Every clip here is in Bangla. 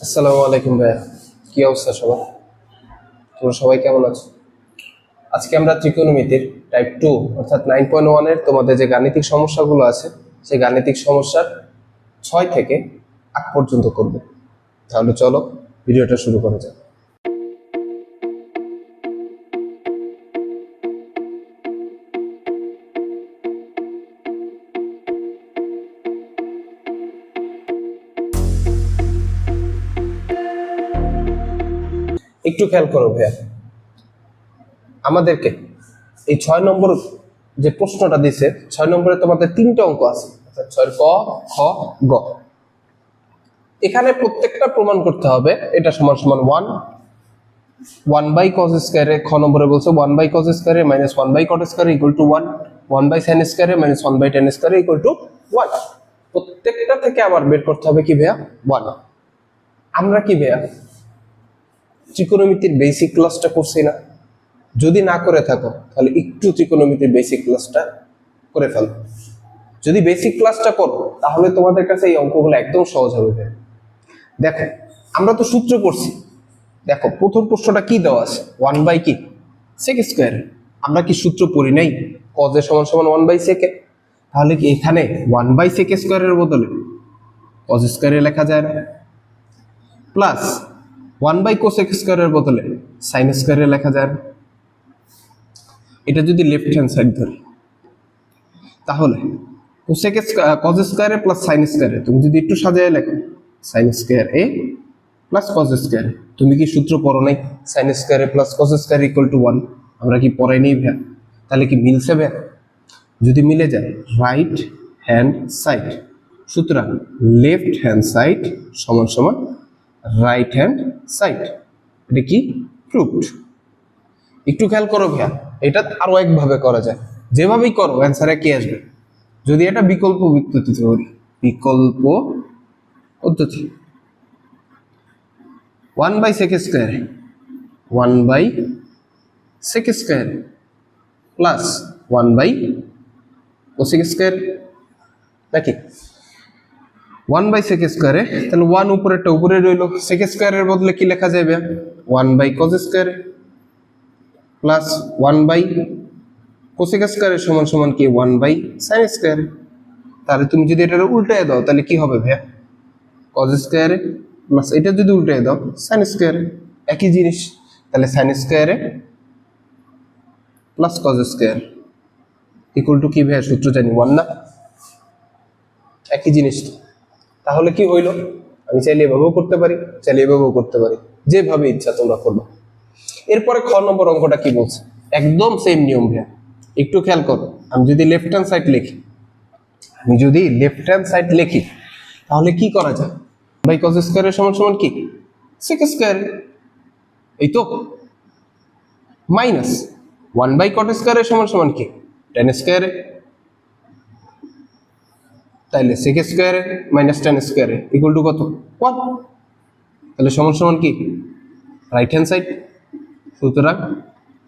আসসালামু আলাইকুম ভাইয়া, কি অবস্থা সবার? তোমরা সবাই কেমন আছো? আজকে আমরা ত্রিকোণমিতির টাইপ 2 অর্থাৎ 9.1 এর তোমাদের যে গাণিতিক সমস্যাগুলো আছে সেই গাণিতিক সমস্যার 6 থেকে 8 পর্যন্ত করব। তাহলে চলো ভিডিওটা শুরু করা যাক। একটু খেয়াল করো ভাইয়া, আমাদেরকে এই 6 নম্বর যে প্রশ্নটা দিছে, 6 নম্বরে তোমাদের 3টা অঙ্ক আছে, অর্থাৎ 6 ক, খ, গ। এখানে প্রত্যেকটা প্রমাণ করতে হবে এটা সমান সমান 1 1/cos² খ নম্বরে বলছে 1/cos² - 1/cot² equal to 1, 1/sin² - 1/tan² equal to 1। প্রত্যেকটা থেকে আবার বের করতে হবে কি ভাইয়া 1। আমরা কি ভাইয়া ত্রিকোণমিতির বেসিক ক্লাসটা করছি না? যদি না করে থাকো তাহলে একটু ত্রিকোণমিতির বেসিক ক্লাসটা করে ফেলো। যদি বেসিক ক্লাসটা করো তাহলে তোমাদের কাছে এই অঙ্কগুলো একদম সহজ হবে। দেখো আমরা তো সূত্র করছি, দেখো প্রথম প্রশ্নটা কি দেওয়া আছে 1 কি sec²। আমরা কি সূত্র পড়ি নাই cos এর সমান সমান 1/sec? তাহলে কি এখানে 1/sec² এর বদলে cos² লেখা যায় না? প্লাস 1/cosec² এর বদলে sin² লেখা যায় না? এটা যদি লেফট হ্যান্ড সাইড ধরি তাহলে cos² প্লাস sin² তুমি যদি একটু সাজায় লেখো sin² প্লাস cos²। তুমি কি সূত্র পড়ো নাই sin² plus cos² equal to 1? আমরা কি পড়াই নেই ভাই? তাহলে কি মিলছে ভাই? যদি মিলে যায় রাইট হ্যান্ড সাইড, সুতরাং লেফট হ্যান্ড সাইড সমান সমান রাইট হ্যান্ড সাইড। এটা কি প্রুভড। একটু খেয়াল করো ভাইয়া, এটা আরো একভাবে করা যায়, যেভাবেই করো অ্যান্সারে কি আসবে। যদি এটা বিকল্প পদ্ধতিতে করি, বিকল্প পদ্ধতি 1/sec² 1/sec² প্লাস 1/cosec² নাকি 1/sec², তাহলে 1 উপরেরটা উপরে রইল, sec² এর বদলে কি লেখা যাবে 1/cos² প্লাস 1/cosec² সমান সমান কি 1/sin²। তাহলে তুমি যদি এটা উল্টায় দাও তাহলে কি হবে ভাইয়া cos² প্লাস এটা যদি উল্টায় দাও sin², একই জিনিস। তাহলে sin² plus cos² equal to কি ভাইয়া সূত্র জানি 1 না? একই জিনিস তো। তাহলে কি হইল, আমি চাইলে এভাবেও করতে পারি, চাইলে এভাবেও করতে পারি, যেভাবে ইচ্ছা তোমরা করবে। এরপরে খ নম্বর অঙ্কটা কি বলছে, একদম সেম নিয়ম ভাইয়া। একটু খেয়াল করো, আমি যদি লেফট হ্যান্ড সাইড লিখি তাহলে কি করা যায় cos² সমান সমান কি sec², এই তো, মাইনাস 1/cot² সমান সমান কি tan²। তাইলে sec² minus tan² equal to কত 1। তাহলে সমান সমান কি রাইট হ্যান্ড সাইড, সুতরাং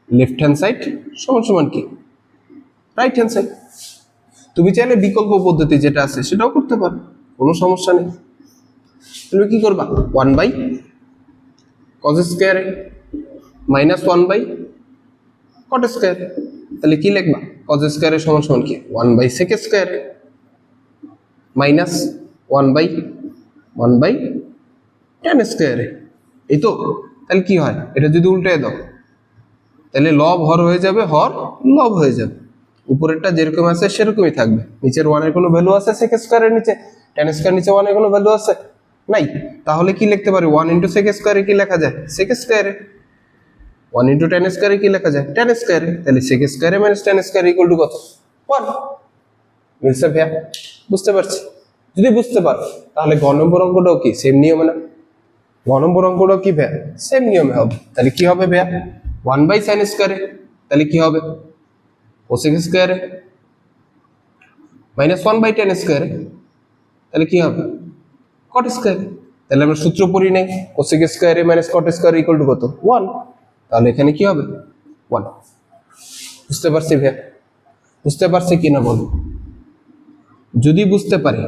লেফট হ্যান্ড সাইড সমান সমান কি রাইট হ্যান্ড সাইড। তুমি চাইলে বিকল্প পদ্ধতি যেটা আছে সেটাও করতে পারো, কোনো সমস্যা নেই। তুমি কি করবা 1/cos² মাইনাস 1/cot², তাহলে কি লিখবা cos² সমান সমান কি 1/sec² মাইনাস 1/tan², এই তো। তাহলে কি হয়, এটা যদি উল্টে দাও তাহলে লব হর হয়ে যাবে, হর লব হয়ে যাবে। উপরেরটা যেরকম আছে সেরকমই থাকবে, নিচের 1 এর কোনো ভ্যালু আছে sec² এর নিচে, tan² নিচে 1 এর কোনো ভ্যালু আছে নাই। তাহলে কি লিখতে পারি 1 * sec² কি লেখা যায় sec², 1 * tan² কি লেখা যায় tan²। তাহলে sec² minus tan² equal to কত 1। মিলছে ভাইয়া? বুঝতে পারছি? যদি বুঝতে পারো তাহলে গ নম্বর অঙ্কটাও কি সেম নিয়মে না? গ নম্বর অঙ্কটাও কি ভাইয়া সেম নিয়মে হবে। তাহলে কি হবে ভাইয়া 1/sin², তাহলে কি হবে cosec² মাইনাস 1/tan², তাহলে কি হবে cot²। তাহলে আমরা সূত্র পড়ি নাই cosec² minus cot² equal to কত 1। তাহলে এখানে কি হবে 1। বুঝতে পারছি ভাইয়া? বুঝতে পারছি কিনা বলো? যদি বুঝতে পারি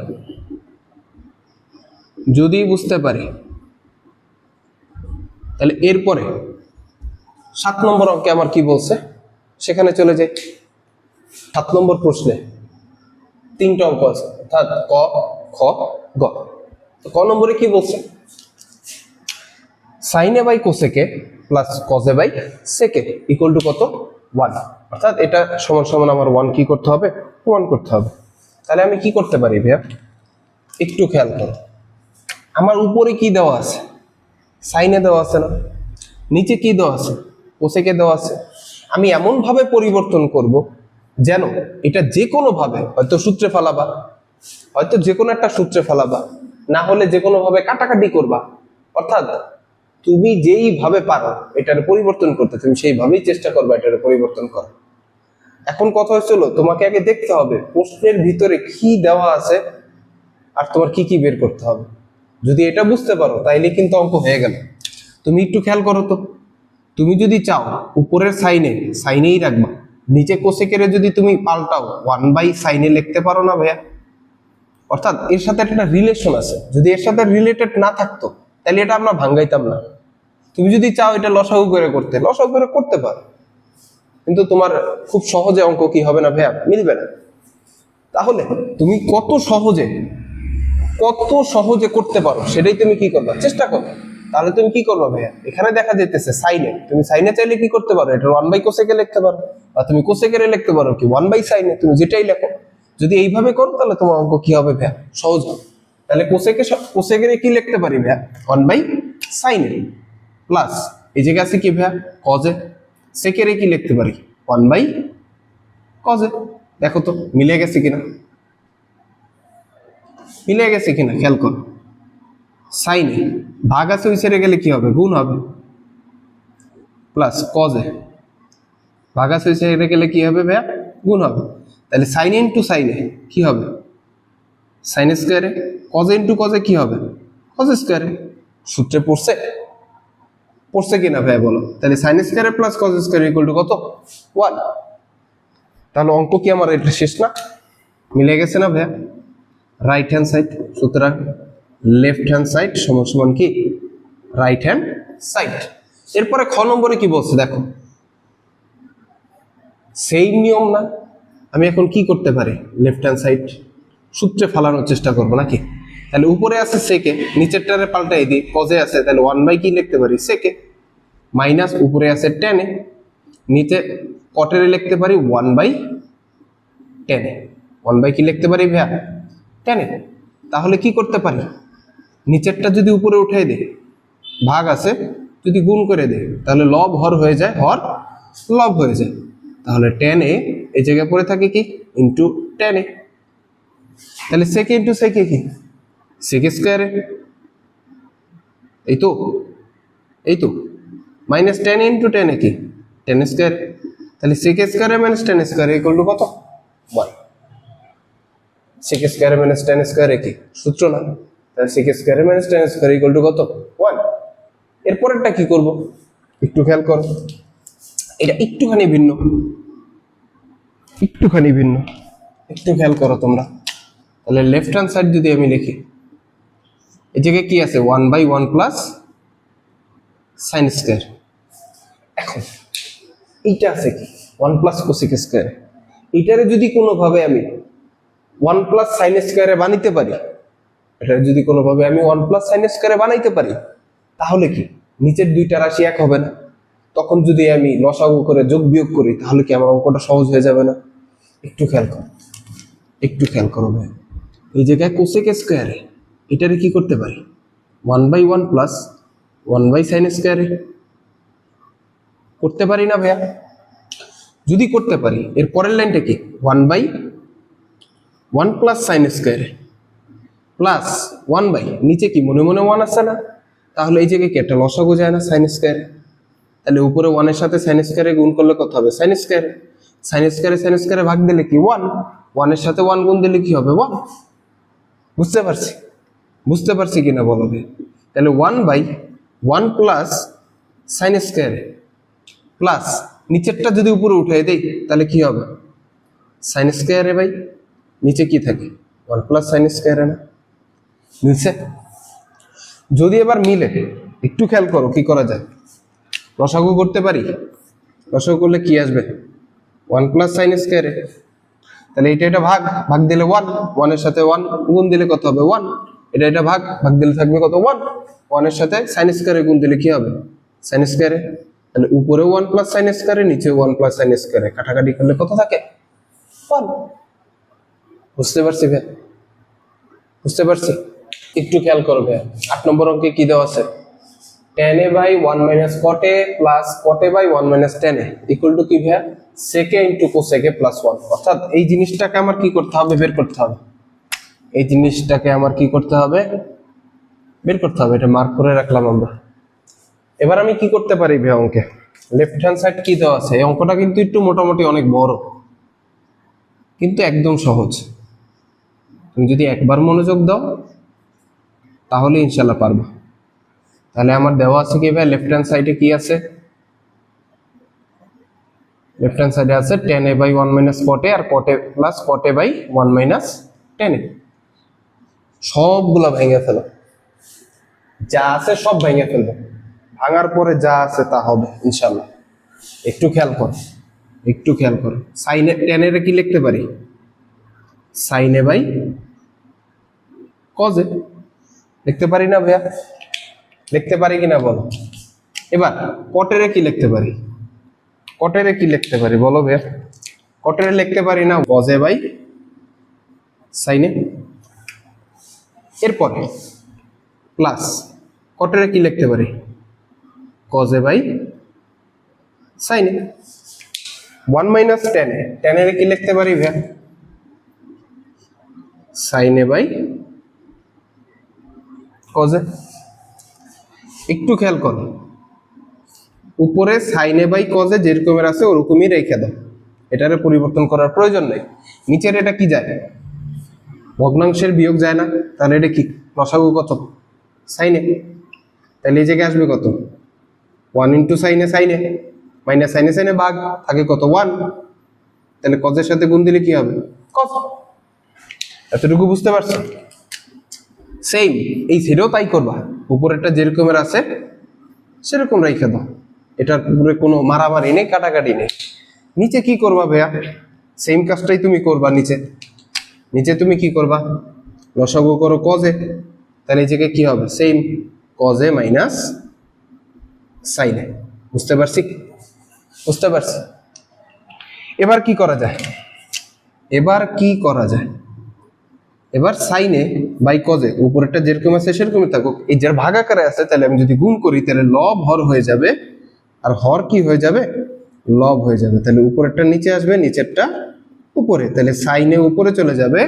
তাহলে এরপরে 7 নম্বর অঙ্কে আমার কি বলছে সেখানে চলে যাই। 7 নম্বর প্রশ্নে 3টা অঙ্ক আছে, অর্থাৎ ক, খ, গ। তো ক নম্বরে কি বলছে, sine a by cosec plus cos a by sec equal to কত 1, অর্থাৎ এটা সমান সমান আমার 1 কি করতে হবে, 1 করতে হবে। তাহলে আমি কি করতে পারি ভাইয়া, একটু খেয়াল করো, আমার উপরে কি দেওয়া আছে, সাইনে দেওয়া আছে না, নিচে কি দেওয়া আছে, কোসেকে দেওয়া আছে। আমি এমন ভাবে পরিবর্তন করব যেন এটা যে কোনো ভাবে, হয়তো সূত্রে ফেলাবা, হয়তো যে কোনো একটা সূত্রে ফেলাবা, না হলে যে কোনো ভাবে কাটাকাটি করবা, অর্থাৎ তুমি যেই ভাবে পারো এটার পরিবর্তন করতে তুমি সেইভাবেই চেষ্টা করবা এটার পরিবর্তন করা। এখন কথা হচ্ছিল তোমাকে আগে দেখতে হবে প্রশ্নের ভিতরে কি দেওয়া আছে আর তোমার কি কি বের করতে হবে। যদি এটা বুঝতে পারো তাইলে কিন্তু অঙ্ক হয়ে গেল। তুমি একটু খেয়াল করো তো, তুমি যদি চাও উপরের সাইনেই রাখবা, নিচে কোসেকের যদি তুমি পাল্টাও 1 সাইনে লিখতে পারো না ভাইয়া, অর্থাৎ এর সাথে একটা রিলেশন আছে। যদি এর সাথে রিলেটেড না থাকতো তাহলে এটা আমরা ভাঙ্গাইতাম না। তুমি যদি চাও এটা লসাগু করে করতে পারো, কিন্তু তোমার খুব সহজে অঙ্ক কি হবে না ভাইয়া, মিলবে না। তাহলে তুমি কত সহজে করতে পারো সেটাই তুমি কি করবা, চেষ্টা করো। তাহলে তুমি কি করবা ভাইয়া, এখানে দেখা যেতেছে সাইনে, তুমি সাইনে চাইলে কি করতে পারো, এটা 1 কোসেকে লিখতে পারো, বা তুমি কোসেকের লিখতে পারো কি 1 সাইনে, তুমি যেটাই লেখো। যদি এইভাবে করো তাহলে তোমার অঙ্ক কি হবে ভাইয়া, সহজ হবে। তাহলে কোসেকের কি লিখতে পারি ভাইয়া, 1 সাইনে প্লাস এই জায়গায় আছে কি ভাইয়া কজে, সেকেরে কি লিখতে পারি 1 কজে। দেখো তো মিলে গেছে কিনা, খেয়াল করো। সাইনে ভাগ আছে ওই ছেড়ে গেলে কি হবে, গুণ হবে, প্লাস কজে ভাগ আছে ওই ছেড়ে গেলে কি হবে ভাইয়া, গুণ হবে। তাহলে সাইন ইন্টু সাইনে কি হবে, সাইন স্কোয়ারে, কজে ইন্টু কজে কি হবে, কজ স্কোয়ারে। সূত্রে পড়ছে কিনা ভাইয়া বলো। তাহলে সাইন স্কোয়ারে plus cos square equal to কত 1। তাহলে অঙ্ক কি আমার এটা শেষ না, মিলে গেছে না ভাইয়া। রাইট হ্যান্ড সাইড, সুতরাং লেফট হ্যান্ড সাইড সমান সমান কি রাইট হ্যান্ড সাইড। এরপরে খ নম্বরে কি বলছে দেখো, সেই নিয়ম না, আমি এখন কি করতে পারি, লেফট হ্যান্ড সাইড সূত্রে ফেলানোর চেষ্টা করবো নাকি। তাহলে উপরে আছে সেকে, নিচেরটারে পাল্টাই দিই, কজে আছে তাহলে 1 কি লিখতে পারি সেকে, মাইনাস উপরে আছে টেনে, নিচে কটেরে লিখতে পারি 1/10। 1 কি লিখতে পারি ভাইয়া, টেনে। তাহলে কি করতে পারি, নিচেরটা যদি উপরে উঠাই দে, ভাগ আছে যদি গুণ করে দে, তাহলে লব হর হয়ে যায়, হর লব হয়ে যায়। তাহলে টেনে এই জায়গায় পড়ে থাকে কি ইন্টু টেনে, তাহলে সেকে ইন্টু সেকে কি সেকে স্কোয়ারে, এই তো মাইনাস টেন ইন্টু টেনে কি টেন স্কোয়ার। তাহলে সেকে স্কোয়ারে minus tan square equal to কত 1। সেকে স্কোয়ারে মাইনাস টেন স্কোয়ারে কি সূত্র না, তাহলে সেকে স্কোয়ারে minus tan square equal to কত 1। এরপরেরটা কি করব একটু খেয়াল করো, এটা একটুখানি ভিন্ন, একটু খেয়াল করো তোমরা। তাহলে লেফট হ্যান্ড সাইড যদি আমি লিখি, এই জায়গায় কি আছে 1/1 প্লাস সাইন স্কোয়ার। এখন এইটা আছে কি 1 প্লাস কোসেক স্কোয়ার, এটারে যদি কোনোভাবে আমি 1 প্লাস সাইন স্কোয়ারে বানাইতে পারি, তাহলে কি নিচের দুইটা রাশি এক হবে না, তখন যদি আমি লসাগু করে যোগ বিয়োগ করি তাহলে কি আমার অঙ্কটা সহজ হয়ে যাবে না। একটু খেয়াল করো ভাই, এই জায়গায় কোসেক স্কোয়ারে এটারে কি করতে পারি 1/1 প্লাস 1 সাইন স্কোয়ারে করতে পারি না ভাইয়া। যদি করতে পারি এর পরের লাইনটা কি 1/1 প্লাস সাইন স্কোয়ারে প্লাস 1 নিচে কি মনে 1 আছে না, তাহলে এই জায়গায় কি একটা লসাগু যায় না সাইন স্কোয়ারে, তাহলে উপরে 1 এর সাথে সাইন স্কোয়ারে গুণ করলে কত হবে সাইন স্কোয়ারে ভাগ দিলে কি 1 এর সাথে 1 গুণ দিলে কি হবে 1। বুঝতে পারছি কিনা বলো। তাহলে 1/1 প্লাস সাইন স্কোয়ারে প্লাস নিচেরটা যদি উপরে উঠে দেই তাহলে কি হবে সাইন স্কোয়ারে ভাই, নিচে কি থাকে 1 প্লাস সাইন স্কোয়ারে না, মিলছে। যদি এবার মিলে একটু খেয়াল করো কি করা যায়। লসাগু করতে পারি, লসাগু করলে কি আসবে 1 প্লাস সাইন স্কয়ার। তাহলে এটা ভাগ, ভাগ দিলে 1, 1 এর সাথে 1 গুণ দিলে কত হবে 1। এটা ভাগ, ভাগ দিলে থাকবে কত 1, 1 এর সাথে সাইন স্কয়ারে গুণ দিলে কি হবে সাইন স্কয়ারে। তাহলে উপরে 1 প্লাস সাইন স্কয়ারে, নিচে 1 প্লাস সাইন স্কয়ারে, কাটাকাটি করলে কত থাকে 1। বুঝতে পারছি ভাই? বুঝতে পারছি? একটু খেয়াল করো ভাই, 8 নম্বর অঙ্কে কি দেওয়া আছে, tan a by 1 minus cot a plus cot a by 1 minus tan a equal to কি ভাই sec a into cosec a plus 1। অর্থাৎ এই জিনিসটাকে আমার কি করতে হবে, বের করতে হবে। এই জিনিসটাকে আমার কি করতে হবে, বের করতে হবে। এটা মার্ক করে রাখলাম আমরা। এবার আমি কি করতে পারি ভাই অঙ্কে, লেফট হ্যান্ড সাইড কি দেওয়া আছে, এই অঙ্কটা কিন্তু একটু মোটামুটি অনেক বড়, কিন্তু একদম সহজ। তুমি যদি একবার মনোযোগ দাও তাহলে ইনশাল্লাহ পারবা। তাহলে আমার দেওয়া আছে কি ভাই, লেফট হ্যান্ড সাইডে কি আছে, লেফট হ্যান্ড সাইডে আছে tan a by 1 minus cot a R cot a plus cot a by 1 minus tan a। সবগুলা ভেঙে ফেলো, যা আছে সব ভেঙে ফেলবে, ভাঙার পরে যা আছে তা হবে ইনশাল্লাহ। একটু খেয়াল করো, একটু খেয়াল করো। সাইনে tan a কি লিখতে পারি, sin a by cos a লিখতে পারি না ভাইয়া, লিখতে পারি কিনা বলো। এবার cot a কি লিখতে পারি, cot a কি লিখতে পারি বলো ভাইয়া, cot a লিখতে পারি না cos a by sin a। এরপরে প্লাস cot a কি লিখতে পারি cos a by sin a। 1 minus tan a, tan a কি লিখতে পারি ভাইয়া sin a by cos a। একটু খেয়াল করো, উপরে sin a by cos a যেরকমের আছে ওরকমই রেখে দাও, এটারে পরিবর্তন করার প্রয়োজন নেই। নিচের এটা কি যায়, ভগ্নাংশের বিয়োগ যায় না, তাহলে এটা কি লসাগু কত sin a। তাহলে এই জায়গায় আসবে কত 1 into sin a sin a minus sin a sin a ভাগ থাকে কত 1। তাহলে cos এর সাথে গুণ দিলে কি হবে cos। এতটুকু বুঝতে পারছো? সেম এই সাইডেও তাই করবা, উপরেরটা যেরকমের আছে সেরকম রেখে দাও, এটার উপরে কোনো মারামারি নেই, কাটাকাটি নেই। নিচে কি করবা ভাইয়া, সেম কাজটাই তুমি করবা। নিচে নিচে তুমি কি করবা, লসাগু করো cos a, তাহলে এই জায়গায় কি হবে same cos a minus sin a। বুঝতে পারছি? বুঝতে পারছি। এবার কি করা যায়, এবার কি করা যায়, এবার sin a by cos a, উপরেরটা যেরকম আছে সেরকমই থাকুক, এই যার ভাগাকারে আছে, তাহলে আমি যদি গুণ করি তাহলে লব হর হয়ে যাবে, আর হর কি হয়ে যাবে লব হয়ে যাবে। তাহলে উপরেরটা নিচে আসবে, নিচেরটা উপরে, তাহলে sin a উপরে চলে যাবে,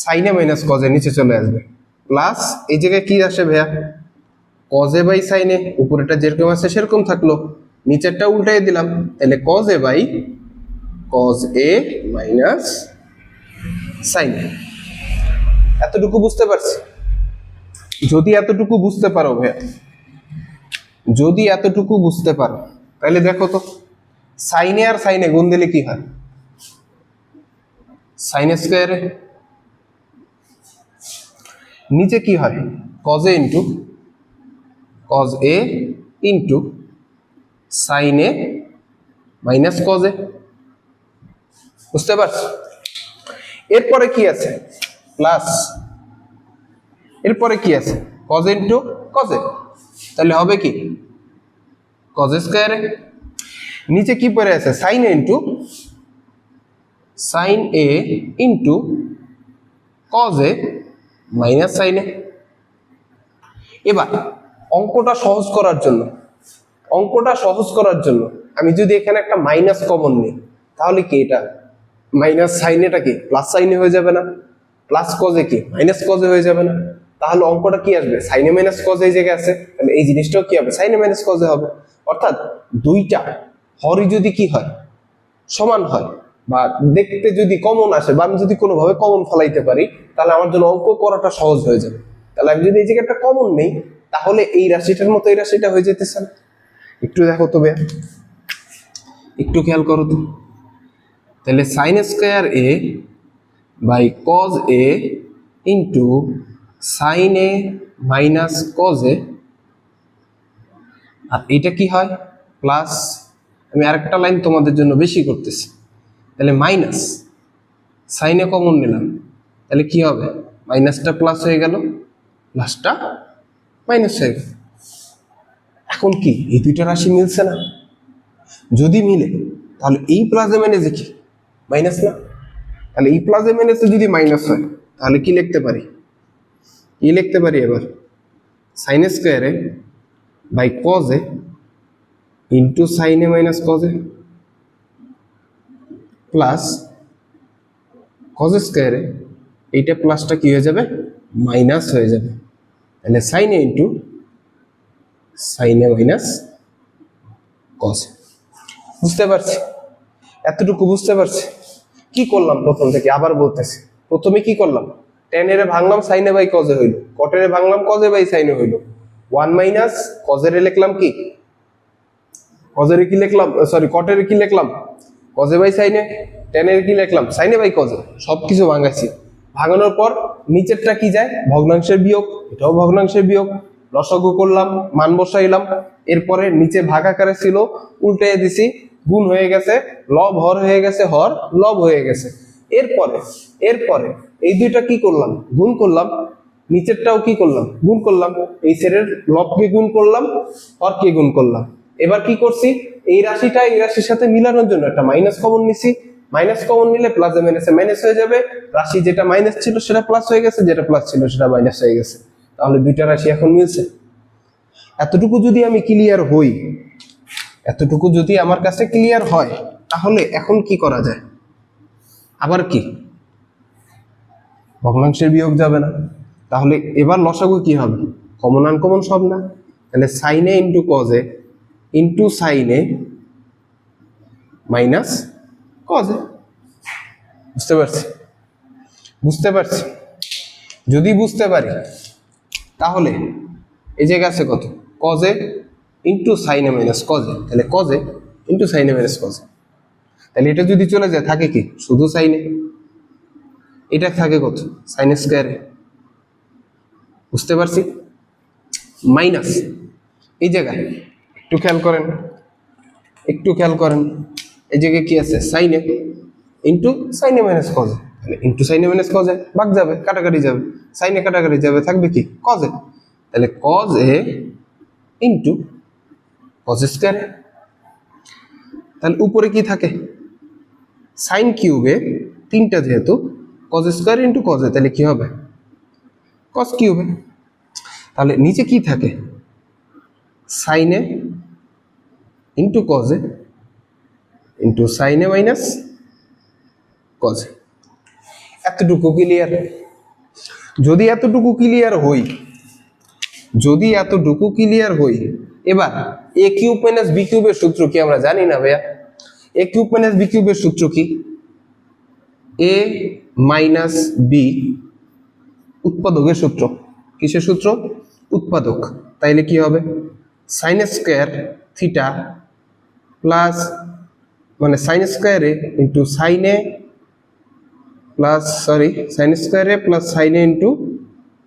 sin a minus cos a নিচে চলে আসবে, প্লাস এই জায়গায় কি আসে ভাইয়া cos a by sin a, উপরেরটা যেরকম আছে সেরকম থাকলো, নিচেরটা উল্টাই দিলাম, তাহলে cos a by cos a minus sin a। এতটুকু বুঝতে পারছি? যদি এতটুকু বুঝতে পারো ভাইয়া, যদি এতটুকু বুঝতে পারো তাহলে দেখো তো sin a R sin a গুণ দিলে কি হয় sin a স্কয়ারে, নিচে কি হয় cos a into cos a into sin a minus cos a। বুঝতে পারছো? এরপরে কি আছে প্লাস, এরপরে কি আছে cos a into cos a, তাহলে হবে কি cos a স্কয়ারে। নিচে কি পড়ে আছে sin a into sin a into cos a minus sin a। এবার অঙ্কটা সহজ করার জন্য, অঙ্কটা সহজ করার জন্য আমি যদি এখানে একটা মাইনাস কমন নিই, তাহলে কি এটা মাইনাস সাইন এটা কি প্লাস সাইনে হয়ে যাবে না, প্লাস কজে কি মাইনাস কজে হয়ে যাবে না। তাহলে অঙ্কটা কি আসবে সাইনে মাইনাস কজে এই জায়গায় আছে, তাহলে এই জিনিসটাও কি হবে সাইনে মাইনাস কজে হবে। অর্থাৎ দুইটা হরই যদি কি হয় সমান হয়, বা দেখতে যদি কমন আসে, বা আমি যদি কোনোভাবে কমন ফলাইতে পারি, তাহলে আমার জন্য অঙ্ক করাটা সহজ হয়ে যাবে। তাহলে আমি যদি এই জায়গায় একটা কমন নেই, তাহলে এই রাশিটার মতো এই রাশিটা হয়ে যেতেছে না। একটু দেখো তো ভাইয়া, একটু খেয়াল করো তো, তাহলে sine square A by cos A into sine A minus cos A আর এটা কি হয় প্লাস, আমি আরেকটা লাইন তোমাদের জন্য বেশি করতেছি, তাহলে মাইনাস, সাইনে কমন নিলাম, তাহলে কি হবে মাইনাসটা প্লাস হয়ে গেল, প্লাসটা মাইনাস হয়ে গেল। এখন কি এই দুইটা রাশি মিলছে না? যদি মিলে তাহলে এই প্লাসে মাইনাসে কি মাইনাস না? তাহলে এই প্লাসে মাইনাসে যদি মাইনাস হয় তাহলে কি লিখতে পারি? কি লিখতে পারি এবার? Sine square A by cos A into sine A minus cos A plus cos square A, এইটা প্লাসটা কি হয়ে যাবে মাইনাস হয়ে যাবে, তাহলে সাইনে ইন্টু সাইনে মাইনাস কজ। বুঝতে পারছি? এতটুকু বুঝতে পারছি? কি করলাম প্রথম থেকে আবার বলতেছি, প্রথমে কি করলাম, টেন এর ভাঙলাম সাইনে বাই কজে হইল, কটের ভাঙলাম কজে বাই সাইনে হইল, ওয়ান মাইনাস কজের লিখলাম কি, কজের কি লিখলাম, সরি কটের কি লিখলাম কজে বাই সাইনে, টেন এর কি লিখলাম সাইনে বাই কজে, সবকিছু ভাঙাইছি। ভাঙানোর পর নিচেরটা কি যায় ভগ্নাংশের বিয়োগ, এটাও ভগ্নাংশের বিয়োগ, লসাগু করলাম মান বসাইলাম, এরপরে নিচে ভাগ আকারে ছিল উল্টে দিছি, গুণ হয়ে গেছে, লব হর হয়ে গেছে, হর লব হয়ে গেছে। এরপরে এরপরে এই দুইটা কি করলাম গুণ করলাম, নিচেরটাও কি করলাম গুণ করলাম, এই সেরের লবকে গুণ করলাম, হরকে গুণ করলাম। এবার কি করছি, এই রাশিটা এই রাশির সাথে মিলানোর জন্য একটা মাইনাস কমন নিছি, মাইনাস কমন নিলে প্লাসে মাইনাসে মাইনাস হয়ে যাবে, রাশি যেটা মাইনাস ছিল সেটা প্লাস হয়ে গেছে, যেটা প্লাস ছিল সেটা মাইনাস হয়ে গেছে, তাহলে দুইটা রাশি এখন মিলছে। এতটুকু যদি আমি ক্লিয়ার হই, এতটুকু যদি আমার কাছে ক্লিয়ার হয়, তাহলে এখন কি করা যায়, আবার কি ভগ্নাংশের বিয়োগ যাবে না, তাহলে এবার লসাগু কি হবে, কমন আনকমন সব না, তাহলে সাইনে ইন্টু কজে ইন্টু সাইনে মাইনাস কজে। বুঝতে পারছি? বুঝতে পারছি? যদি বুঝতে পারি তাহলে এই জায়গা আছে কত, কজে ইন্টু সাইনে মাইনাস কজে, তাহলে কজে ইন্টু সাইনে মাইনাস কজে, তাহলে এটা যদি চলে যায় থাকে কি শুধু সাইনে, এটা থাকে কত সাইন স্কোয়ারে। বুঝতে পারছি? মাইনাস এই জায়গায় একটু খেয়াল করেন, একটু খেয়াল করেন, এই জায়গায় কি আছে সাইনে ইন্টু সাইনে মাইনাস কজে, তাহলে ইন্টু সাইনে মাইনাস কজে ভাগ যাবে, কাটাকাটি যাবে, সাইনে কাটাকাটি যাবে, থাকবে কি কজে, তাহলে কজ এ ইন্টু কজ স্কোয়ারে। তাহলে উপরে কি থাকে সাইন কিউবে তিনটা, যেহেতু কজ স্কোয়ার ইন্টু কজে, তাহলে কি হবে কজ কিউবে। তাহলে নিচে কি থাকে সাইনে ইন্টু কজে ইন্টু সাইনে মাইনাস কজে। এতটুকু ক্লিয়ার? যদি এতটুকু ক্লিয়ার হই, যদি এতটুকু ক্লিয়ার হই, এবার এ কিউব মাইনাস বি কিউবের সূত্র কি আমরা জানি না ভাইয়া? এ কিউব মাইনাস বি কিউবের সূত্র কি, এ মাইনাস বি উৎপাদকের সূত্র। কিসের সূত্র? উৎপাদক। তাইলে কি হবে সাইন স্কোয়ার থিটা প্লাস, মানে সাইন স্কোয়ারে ইন্টু সাইনে প্লাস, সরি সাইন স্কোয়ারে প্লাস সাইনে ইন্টু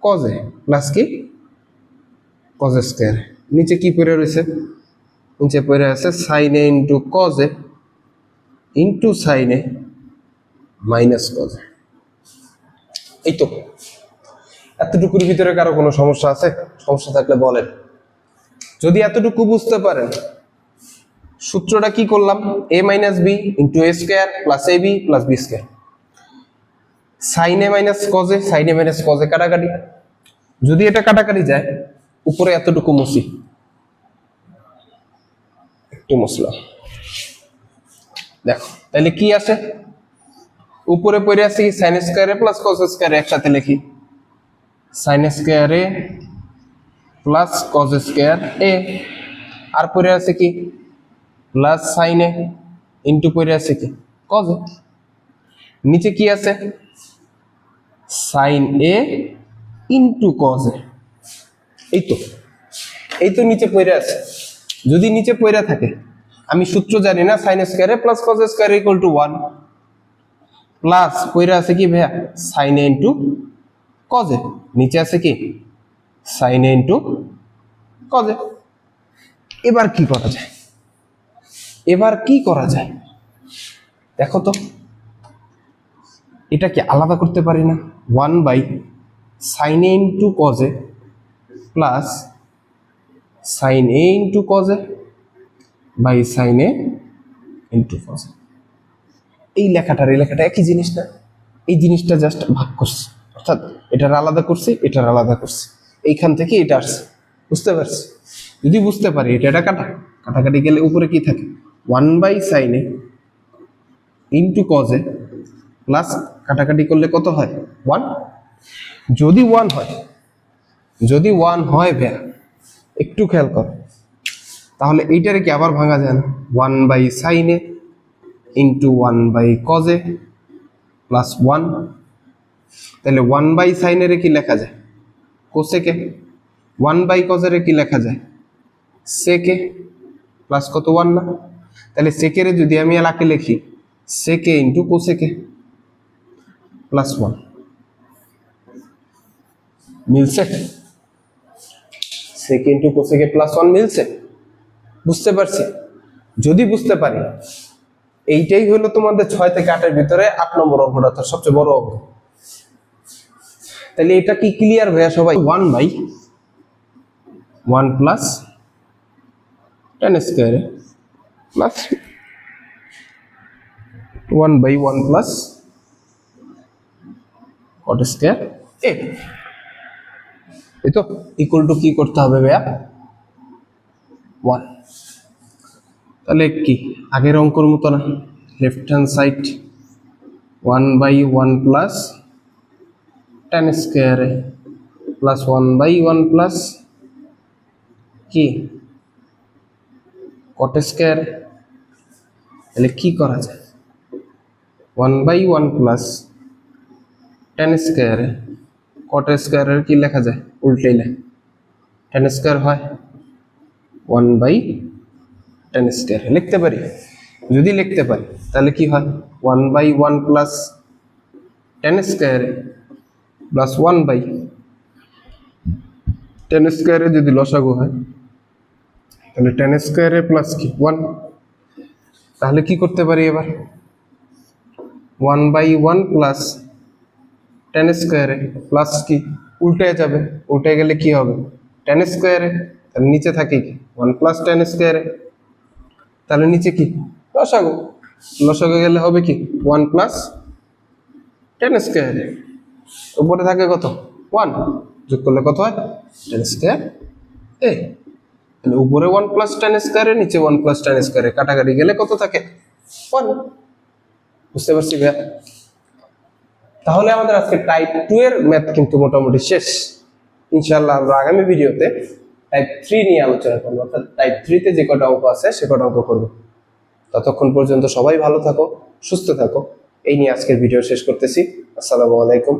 কজে প্লাস কি কজ স্কোয়ার। নিচে কি পড়ে রয়েছে, নিচে পড়ে আছে সাইনে ইন্টু কজে ইন্টু সাইনে মাইনাস কজে। এই তো, এতটুকুর ভিতরে কারো কোনো সমস্যা আছে? সমস্যা থাকলে বলেন। যদি এতটুকু বুঝতে পারেন, সূত্রটা কি করলাম, a minus b into a square plus a b plus b square, sine A minus cos A, sine A minus কজে কাটাকাটি, যদি এটা কাটাকাটি যায় উপরে এতটুকু মুছি, একটু মুছলাম, দেখো তাহলে কি আসে, উপরে পড়ে আছে কি সাইন স্কোয়ারে প্লাস কজ স্কোয়ারে, একসাথে লিখি সাইন স্কোয়ারে প্লাস কজ স্কোয়ার এ, আর পড়ে আছে কি প্লাস সাইনে ইন্টু পড়ে আছে কি কজ, নিচে কি আছে sine a into cos a. এই তো, এই তো নিচে পড়ে আছে। যদি নিচে পড়ে থাকে, আমি সূত্র জানি না, সাইন স্কোয়ারে plus cos square equal to 1 plus পড়ে আছে কি ভাইয়া sine a into cos a, নিচে আছে কি sine a into cos a. এবার কি করা যায়? দেখো তো, এটা কি আলাদা করতে পারি না? 1/sin a into cos a plus sin a into cos a by sin a into cos a। এই লেখাটার এই লেখাটা একই জিনিস না? এই জিনিসটা জাস্ট ভাগ করছি, অর্থাৎ এটার আলাদা করছি, এটার আলাদা করছি, এইখান থেকে এটা আসছে। বুঝতে পারছি? যদি বুঝতে পারি এটা কাটাকাটি গেলে উপরে কি থাকে? 1/sin a into cos a plus কাটাকাটি করলে কত হয়? 1। যদি 1 হয় ভাইয়া, একটু খেয়াল কর, তাহলে এইটারে কি আবার ভাঙা যায় না? 1/sin a into 1/cos a plus 1। তাহলে 1/sin a কি লেখা যায়? cosec a। 1/cos a কি লেখা যায়? sec a প্লাস কত 1 না? তাহলে sec a যদি আমি এলাকে লিখি sec a into cosec a plus 1, মিলছে? sec a into cosec a plus 1 মিলছে? বুঝতে পারছি? যদি বুঝতে পারি, এইটাই হলো তোমাদের 6 থেকে 8 এর ভিতরে 8 নম্বর অঙ্কটা, অর্থাৎ সবচেয়ে বড় অঙ্ক। তাহলে এটা কি ক্লিয়ার ভাইয়া সবাই? 1/1 plus tan square plus 1/1 plus cot square a, এই তো ইকুয়াল টু কি করতে হবে ভাইয়া? 1। তাহলে কি আগের অঙ্কর মতো না? Left hand side 1/1 plus tan square a plus 1/1 plus কি cot স্কয়ার। তাহলে কি করা যায়? 1/1 plus tan square cot square কি লেখা যায়? উল্টাইলে tan স্কয়ার হয় 1/tan স্কয়ার লিখতে পারি? যদি লিখতে পারি তাহলে কি হয়? 1/1 plus tan square plus 1/tan square যদি লসাগু হয় তাহলে tan স্কয়ার প্লাস কি 1। তাহলে কি করতে পারি এবার? 1/1 প্লাস tan স্কয়ার প্লাস কি উল্টে যাবে, উল্টে গেলে কি হবে? tan square. তাহলে নিচে থাকে কি 1 প্লাস tan স্কয়ার। তাহলে নিচে কি লসাগু, লসাগু গেলে হবে কি 1 প্লাস tan স্কয়ার। উপরে থাকে কত? 1, যোগ করলে কত হয়? tan square a। তাহলে উপরে 1 প্লাস tan স্কয়ার, নিচে 1 প্লাস tan স্কয়ার, কাটাকাটি গেলে কত থাকে? 1। বুঝতে পারছি ভাইয়া? তাহলে আমাদের আজকে টাইপ 2 এর ম্যাথ কিন্তু মোটামুটি শেষ। ইনশাআল্লাহ আমরা আগামী ভিডিওতে টাইপ 3 নিয়ে আলোচনা করবো, অর্থাৎ টাইপ 3 তে যে কটা অঙ্ক আছে সে কটা অঙ্ক করবো। ততক্ষণ পর্যন্ত সবাই ভালো থাকো, সুস্থ থাকো, এই নিয়ে আজকের ভিডিও শেষ করতেছি। আসসালামু আলাইকুম।